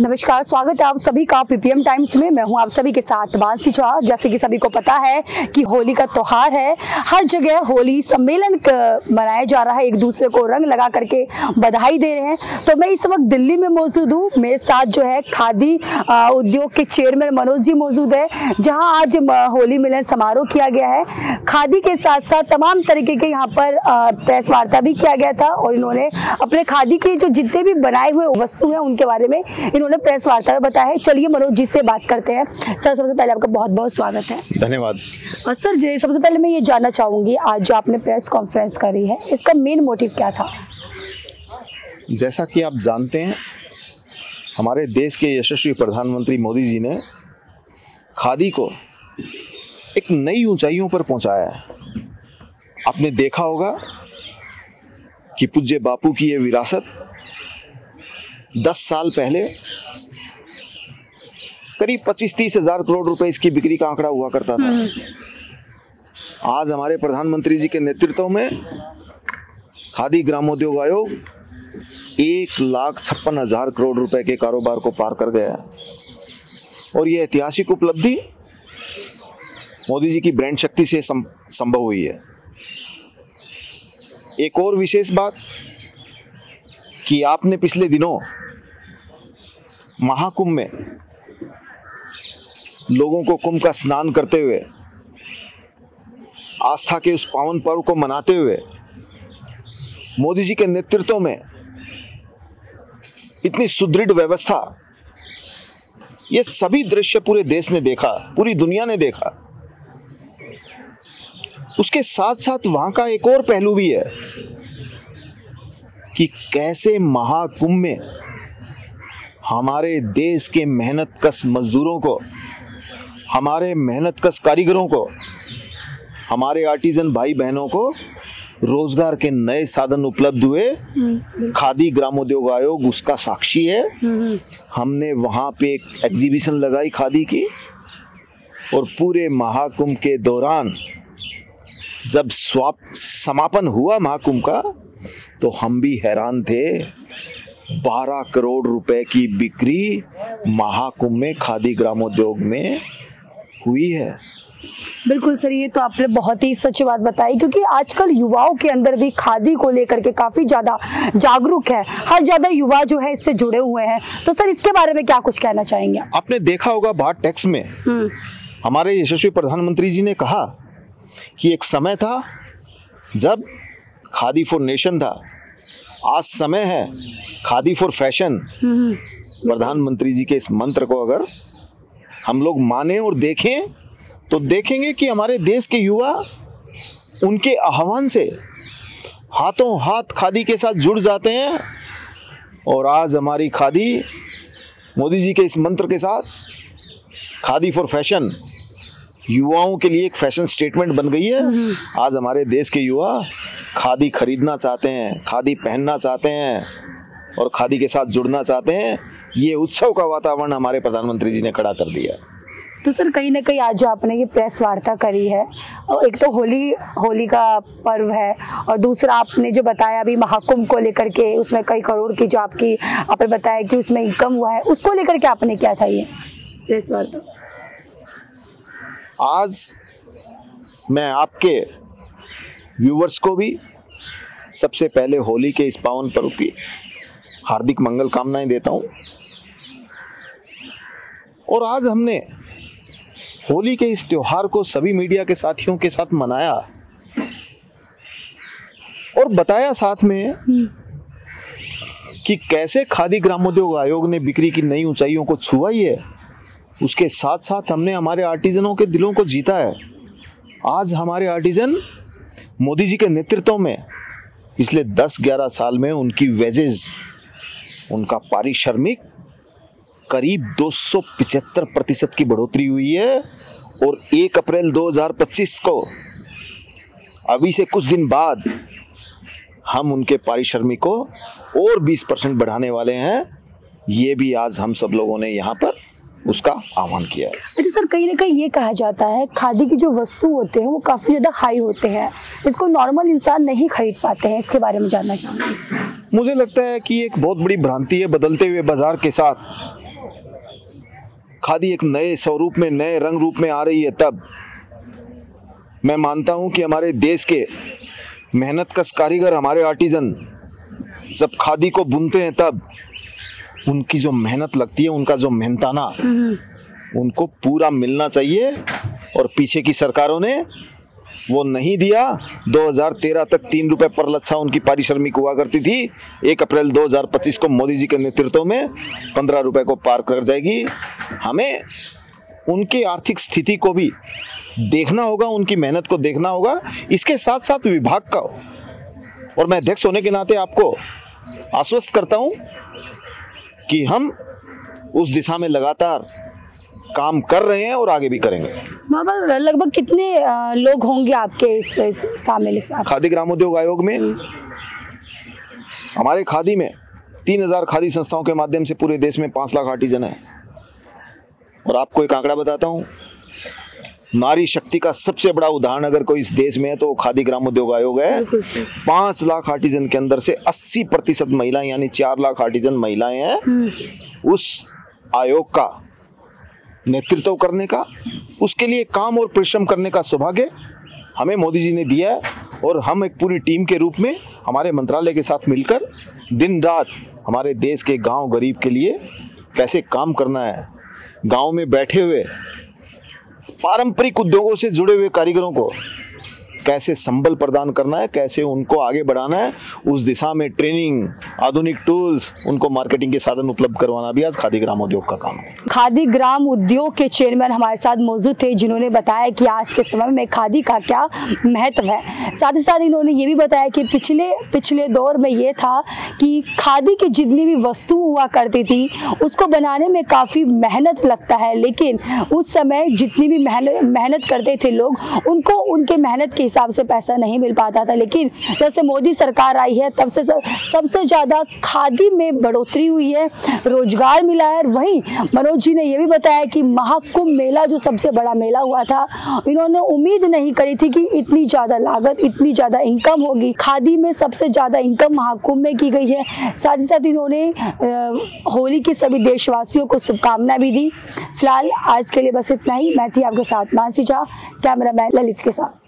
नमस्कार, स्वागत है आप सभी का पीपीएम टाइम्स में। मैं हूं आप सभी के साथ मानसी चौहान। जैसे कि सभी को पता है कि होली का त्योहार है, हर जगह होली सम्मेलन मनाया जा रहा है, एक दूसरे को रंग लगा करके बधाई दे रहे हैं। तो मैं इस वक्त दिल्ली में मौजूद हूं, मेरे साथ जो है खादी उद्योग के चेयरमैन मनोज जी मौजूद है, जहां आज होली मिलन समारोह किया गया है। खादी के साथ साथ तमाम तरीके के यहाँ पर प्रेस वार्ता भी किया गया था और इन्होंने अपने खादी के जो जितने भी बनाए हुए वस्तु हैं उनके बारे में इन्होंने प्रेस वार्ता में बताया है। चलिए मनोज जी से बात करते हैं। सर, सबसे पहले आपका बहुत बहुत स्वागत है। धन्यवाद। और सर जी, सबसे पहले मैं ये जानना चाहूंगी, आज जो आपने प्रेस कॉन्फ्रेंस करी है, इसका मेन मोटिव क्या था? जैसा कि आप जानते हैं, हमारे देश के यशस्वी प्रधानमंत्री मोदी जी ने खादी को एक नई ऊंचाइयों पर पहुंचाया है। आपने देखा होगा कि पूज्य बापू की ये विरासत 10 साल पहले करीब 25-30 हजार करोड़ रुपए इसकी बिक्री का आंकड़ा हुआ करता था। आज हमारे प्रधानमंत्री जी के नेतृत्व में खादी ग्रामोद्योग आयोग 1,56,000 करोड़ रुपए के कारोबार को पार कर गया और यह ऐतिहासिक उपलब्धि मोदी जी की ब्रांड शक्ति से संभव हुई है। एक और विशेष बात कि आपने पिछले दिनों महाकुंभ में लोगों को कुंभ का स्नान करते हुए, आस्था के उस पावन पर्व को मनाते हुए मोदी जी के नेतृत्व में इतनी सुदृढ़ व्यवस्था, ये सभी दृश्य पूरे देश ने देखा, पूरी दुनिया ने देखा। उसके साथ साथ वहां का एक और पहलू भी है कि कैसे महाकुंभ में हमारे देश के मेहनतकश मजदूरों को, हमारे मेहनतकश कारीगरों को, हमारे आर्टिजन भाई बहनों को रोजगार के नए साधन उपलब्ध हुए। खादी ग्रामोद्योग आयोग उसका साक्षी है। हमने वहां पे एक एग्जीबिशन लगाई खादी की और पूरे महाकुंभ के दौरान जब समापन हुआ महाकुंभ का तो हम भी हैरान थे। 12 करोड़ रुपए की बिक्री महाकुंभ में खादी ग्रामोद्योग में हुई है। बिल्कुल सर, ये तो आपने बहुत ही सच बात बताई, क्योंकि आजकल युवाओं के अंदर भी खादी को लेकर के काफी ज्यादा जागरूक है, हर ज्यादा युवा जो है इससे जुड़े हुए हैं। तो सर, इसके बारे में क्या कुछ कहना चाहेंगे? आपने देखा होगा बाहर टैक्स में हमारे यशस्वी प्रधानमंत्री जी ने कहा कि एक समय था जब खादी फॉर नेशन था, आज समय है खादी फॉर फैशन। प्रधानमंत्री जी के इस मंत्र को अगर हम लोग माने और देखें तो देखेंगे कि हमारे देश के युवा उनके आह्वान से हाथों हाथ खादी के साथ जुड़ जाते हैं और आज हमारी खादी मोदी जी के इस मंत्र के साथ खादी फॉर फैशन युवाओं के लिए एक फैशन स्टेटमेंट बन गई है। आज हमारे देश के युवा खादी खरीदना चाहते हैं, खादी पहनना चाहते हैं और खादी के साथ जुड़ना चाहते हैं। ये उत्सव का वातावरण हमारे प्रधानमंत्री जी ने खड़ा कर दिया। तो सर, कहीं ना कहीं आज आपने ये प्रेस वार्ता करी है, और एक तो होली का पर्व है और दूसरा आपने जो बताया अभी महाकुंभ को लेकर के, उसमें कई करोड़ की जो आपने बताया कि उसमें इनकम हुआ है, उसको लेकर के आपने क्या था ये प्रेस वार्ता? आज मैं आपके व्यूवर्स को भी सबसे पहले होली के इस पावन पर्व की हार्दिक मंगल कामनाएं देता हूं। और आज हमने होली के इस त्योहार को सभी मीडिया के साथियों के साथ मनाया और बताया साथ में कि कैसे खादी ग्रामोद्योग आयोग ने बिक्री की नई ऊंचाइयों को छुआ ही है। उसके साथ साथ हमने हमारे आर्टिजनों के दिलों को जीता है। आज हमारे आर्टिजन मोदी जी के नेतृत्व में पिछले 10-11 साल में उनकी वेजेस, उनका पारिश्रमिक करीब 275% की बढ़ोतरी हुई है और 1 अप्रैल 2025 को, अभी से कुछ दिन बाद, हम उनके पारिश्रमिक को और 20% बढ़ाने वाले हैं। ये भी आज हम सब लोगों ने यहाँ पर उसका आह्वान किया है। अच्छा सर, कहीं ना कहीं ये कहा जाता है खादी की जो वस्तु होते हैं वो काफी ज्यादा हाई होते हैं, इसको नॉर्मल इंसान नहीं खरीद पाते हैं, इसके बारे में जानना चाहूंगी। मुझे लगता है कि एक बहुत बड़ी भ्रांति है। बदलते हुए बाजार के साथ खादी एक नए स्वरूप में, नए रंग रूप में आ रही है, तब मैं मानता हूं कि हमारे देश के मेहनतकश कारीगर, हमारे आर्टिजन जब खादी को बुनते हैं, तब उनकी जो मेहनत लगती है, उनका जो मेहनताना, उनको पूरा मिलना चाहिए। और पीछे की सरकारों ने वो नहीं दिया। 2013 तक 3 रुपए पर लच्छा उनकी पारिश्रमिक हुआ करती थी। 1 अप्रैल 2025 को मोदी जी के नेतृत्व में 15 रुपए को पार कर जाएगी। हमें उनकी आर्थिक स्थिति को भी देखना होगा, उनकी मेहनत को देखना होगा, इसके साथ साथ विभाग का। और मैं अध्यक्ष होने के नाते आपको आश्वस्त करता हूं कि हम उस दिशा में लगातार काम कर रहे हैं और आगे भी करेंगे। लगभग कितने लोग होंगे आपके इस शामिल? खादी ग्रामोद्योग आयोग में हमारे खादी में 3000 खादी संस्थाओं के माध्यम से पूरे देश में 5 लाख आर्टिजन है। और आपको एक आंकड़ा बताता हूं, नारी शक्ति का सबसे बड़ा उदाहरण अगर कोई इस देश में है तो खादी ग्रामोद्योग आयोग है। 5 लाख आर्टिजन के अंदर से 80% महिलाएं, यानी 4 लाख आर्टिजन महिलाएं हैं। उस आयोग का नेतृत्व करने का, उसके लिए काम और परिश्रम करने का सौभाग्य हमें मोदी जी ने दिया है। और हम एक पूरी टीम के रूप में हमारे मंत्रालय के साथ मिलकर दिन रात हमारे देश के गांव गरीब के लिए कैसे काम करना है, गांव में बैठे हुए पारंपरिक उद्योगों से जुड़े हुए कारीगरों को कैसे संबल प्रदान करना है, कैसे उनको आगे बढ़ाना है, उस दिशा में ट्रेनिंग, आधुनिक टूल्स, उनको मार्केटिंग के साधन उपलब्ध करवाना भी आज खादी ग्राम उद्योग का काम है। खादी ग्राम उद्योग के चेयरमैन हमारे साथ मौजूद थे, जिन्होंने बताया कि आज के समय में खादी का क्या महत्व है। साथ ही साथ इन्होंने ये भी बताया कि पिछले दौर में ये था कि खादी की जितनी भी वस्तु हुआ करती थी उसको बनाने में काफ़ी मेहनत लगता है, लेकिन उस समय जितनी भी मेहनत करते थे लोग, उनको उनके मेहनत के हिसाब से पैसा नहीं मिल पाता था। लेकिन जैसे मोदी सरकार आई है तब से सबसे ज़्यादा खादी में बढ़ोतरी हुई है, रोजगार मिला है। वहीं मनोज जी ने यह भी बताया कि महाकुंभ मेला जो सबसे बड़ा मेला हुआ था, इन्होंने उम्मीद नहीं करी थी कि इतनी ज़्यादा लागत, इतनी ज़्यादा इनकम होगी। खादी में सबसे ज़्यादा इनकम महाकुंभ में की गई है। साथ ही साथ इन्होंने होली के सभी देशवासियों को शुभकामनाएं भी दी। फिलहाल आज के लिए बस इतना ही। मैं थी आपके साथ मानसी झा, कैमरामैन ललित के साथ।